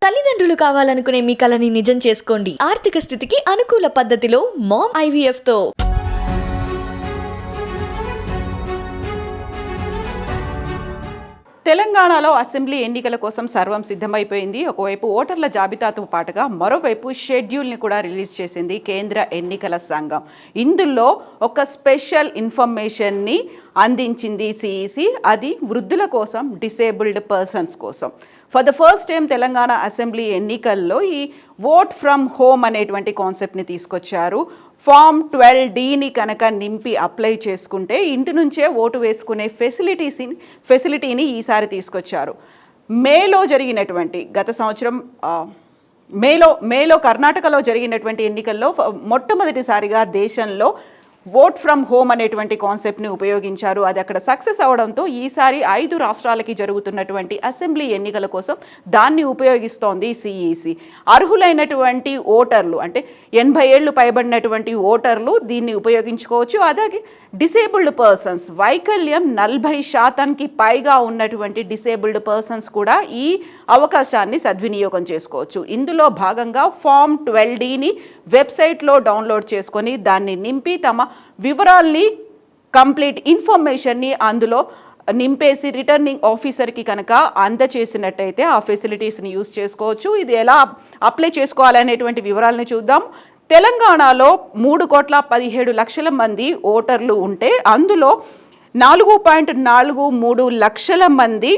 తల్లిదండ్రులు కావాలనుకునే మీ కలని నిజం చేసుకోండి. ఆర్థిక స్థితికి అనుకూల పద్ధతిలో మామ్ IVF తో. తెలంగాణలో అసెంబ్లీ ఎన్నికల కోసం సర్వం సిద్ధమైపోయింది. ఒకవైపు ఓటర్ల జాబితాతో పాటుగా మరోవైపు షెడ్యూల్ని కూడా రిలీజ్ చేసింది కేంద్ర ఎన్నికల సంఘం. ఇందులో ఒక స్పెషల్ ఇన్ఫర్మేషన్ని అందించింది CEC. అది వృద్ధుల కోసం, డిసేబుల్డ్ పర్సన్స్ కోసం. For the first time Telangana assembly ఎన్నికల్లో ఈ ఓట్ ఫ్రమ్ హోమ్ అనేటువంటి కాన్సెప్ట్ని తీసుకొచ్చారు. ఫామ్ 12Dని కనుక నింపి అప్లై చేసుకుంటే ఇంటి నుంచే ఓటు వేసుకునే ఫెసిలిటీని ఈసారి తీసుకొచ్చారు. మేలో జరిగినటువంటి గత సంవత్సరం మేలో కర్ణాటకలో జరిగినటువంటి ఎన్నికల్లో మొట్టమొదటిసారిగా దేశంలో ఓట్ ఫ్రమ్ హోమ్ అనేటువంటి కాన్సెప్ట్ని ఉపయోగించారు. అది అక్కడ సక్సెస్ అవడంతో ఈసారి 5 రాష్ట్రాలకి జరుగుతున్నటువంటి అసెంబ్లీ ఎన్నికల కోసం దాన్ని ఉపయోగిస్తోంది CEC. అర్హులైనటువంటి ఓటర్లు అంటే 80 ఏళ్ళు పైబడినటువంటి ఓటర్లు దీన్ని ఉపయోగించుకోవచ్చు. అలాగే డిసేబుల్డ్ పర్సన్స్, వైకల్యం 40% పైగా ఉన్నటువంటి డిసేబుల్డ్ పర్సన్స్ కూడా ఈ అవకాశాన్ని సద్వినియోగం చేసుకోవచ్చు. ఇందులో భాగంగా ఫామ్ 12Dని వెబ్సైట్లో డౌన్లోడ్ చేసుకొని దాన్ని నింపి తమ వివరాల్ని, కంప్లీట్ ఇన్ఫర్మేషన్ని అందులో నింపేసి రిటర్నింగ్ ఆఫీసర్కి కనుక అందచేసినట్టయితే ఆ ఫెసిలిటీస్ని యూజ్ చేసుకోవచ్చు. ఇది ఎలా అప్లై చేసుకోవాలనేటువంటి వివరాలను చూద్దాం. తెలంగాణలో 3,17,00,000 మంది ఓటర్లు ఉంటే అందులో 4.43 లక్షల మంది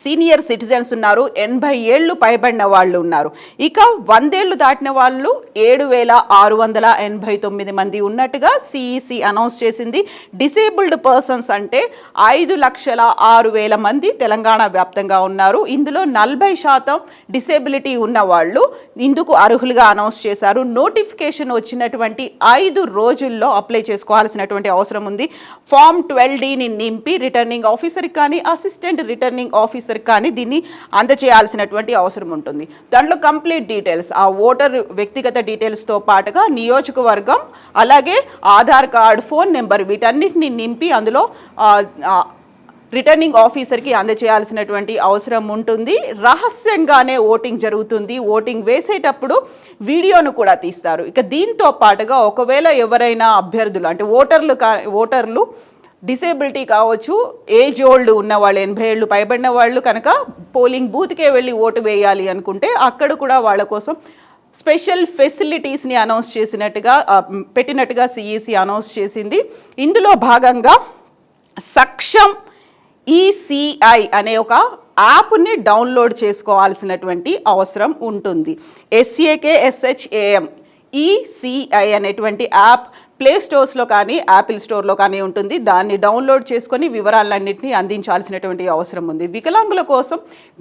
సీనియర్ సిటిజన్స్ ఉన్నారు. 80 ఏళ్ళు పైబడిన వాళ్ళు ఉన్నారు. ఇక 100 ఏళ్ళు దాటిన వాళ్ళు 7,689 మంది ఉన్నట్టుగా CEC అనౌన్స్ చేసింది. డిసేబుల్డ్ పర్సన్స్ అంటే 5,06,000 మంది తెలంగాణ వ్యాప్తంగా ఉన్నారు. ఇందులో 40% డిసేబిలిటీ ఉన్న వాళ్ళు ఇందుకు అర్హులుగా అనౌన్స్ చేశారు. నోటిఫికేషన్ వచ్చినటువంటి 5 రోజుల్లో అప్లై చేసుకోవాల్సినటువంటి అవసరం ఉంది. ఫామ్ 12Dని నింపి రిటర్నింగ్ ఆఫీసర్కి కానీ, అసిస్టెంట్ రిటర్నింగ్ ఆఫీసర్ కానీ దీన్ని అందజేయాల్సినటువంటి అవసరం ఉంటుంది. దాంట్లో కంప్లీట్ డీటెయిల్స్, ఆ ఓటర్ వ్యక్తిగత డీటెయిల్స్తో పాటుగా నియోజకవర్గం, అలాగే ఆధార్ కార్డ్, ఫోన్ నెంబర్ వీటన్నిటిని నింపి అందులో రిటర్నింగ్ ఆఫీసర్కి అందజేయాల్సినటువంటి అవసరం ఉంటుంది. రహస్యంగానే ఓటింగ్ జరుగుతుంది. ఓటింగ్ వేసేటప్పుడు వీడియోను కూడా తీస్తారు. ఇక దీంతో పాటుగా ఒకవేళ ఎవరైనా అభ్యర్థులు అంటే ఓటర్లు డిసేబిలిటీ కావచ్చు, ఏజ్ ఓల్డ్ ఉన్న వాళ్ళు, 80 ఏళ్ళు పైబడిన వాళ్ళు కనుక పోలింగ్ బూత్కే వెళ్ళి ఓటు వేయాలి అనుకుంటే అక్కడ కూడా వాళ్ళ కోసం స్పెషల్ ఫెసిలిటీస్ని అనౌన్స్ పెట్టినట్టుగా CEC అనౌన్స్ చేసింది. ఇందులో భాగంగా సక్షం ECI అనే ఒక యాప్ని డౌన్లోడ్ చేసుకోవాల్సినటువంటి అవసరం ఉంటుంది. SAKSHAM ECI అనేటువంటి యాప్ ప్లే స్టోర్స్లో కానీ, యాపిల్ స్టోర్లో కానీ ఉంటుంది. దాన్ని డౌన్లోడ్ చేసుకొని వివరాలన్నింటినీ అందించాల్సినటువంటి అవసరం ఉంది. వికలాంగుల కోసం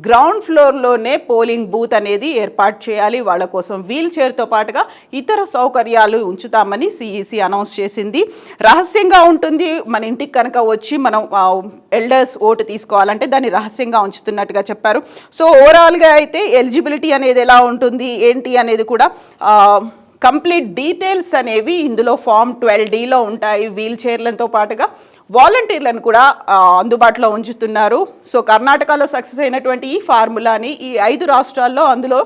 గ్రౌండ్ ఫ్లోర్లోనే పోలింగ్ బూత్ అనేది ఏర్పాటు చేయాలి. వాళ్ళ కోసం వీల్ చైర్తో పాటుగా ఇతర సౌకర్యాలు ఉంచుతామని CEC అనౌన్స్ చేసింది. రహస్యంగా ఉంటుంది. మన ఇంటికి కనుక వచ్చి మనం ఎల్డర్స్ ఓటు తీసుకోవాలంటే దాన్ని రహస్యంగా ఉంచుతున్నట్టుగా చెప్పారు. సో ఓవరాల్గా అయితే ఎలిజిబిలిటీ అనేది ఎలా ఉంటుంది ఏంటి అనేది కూడా కంప్లీట్ డీటెయిల్స్ అనేవి ఇందులో ఫామ్ 12Dలో ఉంటాయి. వీల్ చైర్లతో పాటుగా వాలంటీర్లను కూడా అందుబాటులో ఉంచుతున్నారు. సో కర్ణాటకలో సక్సెస్ అయినటువంటి ఈ ఫార్ములాని ఈ 5 రాష్ట్రాల్లో, అందులో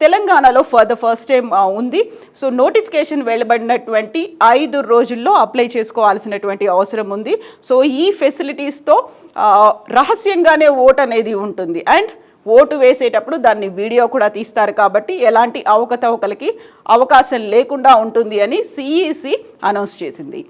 తెలంగాణలో ఫర్ ద ఫస్ట్ టైం ఉంది. సో నోటిఫికేషన్ వెలువడినటువంటి 5 రోజుల్లో అప్లై చేసుకోవాల్సినటువంటి అవసరం ఉంది. సో ఈ ఫెసిలిటీస్తో రహస్యంగానే ఓట్ అనేది ఉంటుంది. అండ్ ఓటు వేసేటప్పుడు దాన్ని వీడియో కూడా తీస్తారు కాబట్టి ఎలాంటి అవకతవకలకి అవకాశం లేకుండా ఉంటుంది అని CEC అనౌన్స్ చేసింది.